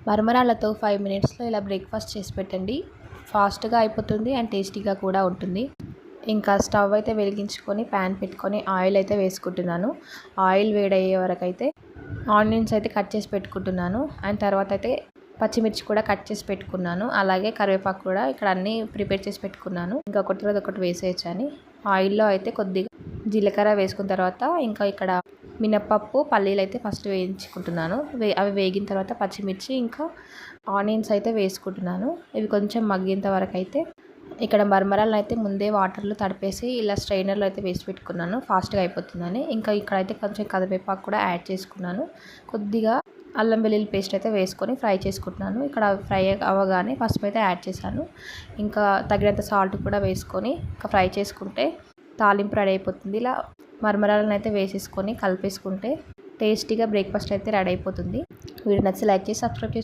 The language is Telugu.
మరమరాలతో 5 మినిట్స్లో ఇలా బ్రేక్ఫాస్ట్ చేసి పెట్టండి. ఫాస్ట్గా అయిపోతుంది అండ్ టేస్టీగా కూడా ఉంటుంది. ఇంకా స్టవ్ అయితే వెలిగించుకొని ప్యాన్ పెట్టుకొని ఆయిల్ అయితే వేసుకుంటున్నాను. ఆయిల్ వేడయ్యే వరకు అయితే ఆనియన్స్ అయితే కట్ చేసి పెట్టుకుంటున్నాను. అండ్ తర్వాత అయితే పచ్చిమిర్చి కూడా కట్ చేసి పెట్టుకున్నాను. అలాగే కరివేపాకు కూడా ఇక్కడ అన్నీ ప్రిపేర్ చేసి పెట్టుకున్నాను. ఇంకా ఒకటి వేసేయచ్చు అని ఆయిల్లో అయితే కొద్దిగా జీలకర్ర వేసుకున్న తర్వాత ఇంకా ఇక్కడ మినప్పప్పు పల్లీలు అయితే ఫస్ట్ వేయించుకుంటున్నాను. అవి వేగిన తర్వాత పచ్చిమిర్చి ఇంకా ఆనియన్స్ అయితే వేసుకుంటున్నాను. ఇవి కొంచెం మగ్గేంత వరకు అయితే ఇక్కడ మరమరాలను అయితే ముందే వాటర్లో తడిపేసి ఇలా స్ట్రైనర్లో అయితే వేసి పెట్టుకున్నాను, ఫాస్ట్గా అయిపోతుందని. ఇంకా ఇక్కడైతే కొంచెం కరివేపాకు కూడా యాడ్ చేసుకున్నాను. కొద్దిగా అల్లం వెల్లుల్లి పేస్ట్ అయితే వేసుకొని ఫ్రై చేసుకుంటున్నాను. ఇక్కడ ఫ్రై అవ్వగానే పసుపు అయితే యాడ్ చేశాను. ఇంకా తగినంత సాల్ట్ కూడా వేసుకొని ఇంకా ఫ్రై చేసుకుంటే తాలింపు రెడీ అయిపోతుంది. ఇలా మరమరాలను అయితే వేసేసుకొని కలిపేసుకుంటే టేస్టీగా బ్రేక్ఫాస్ట్ అయితే రెడీ అయిపోతుంది. వీడియో నచ్చితే లైక్ చేసి సబ్స్క్రైబ్ చేసి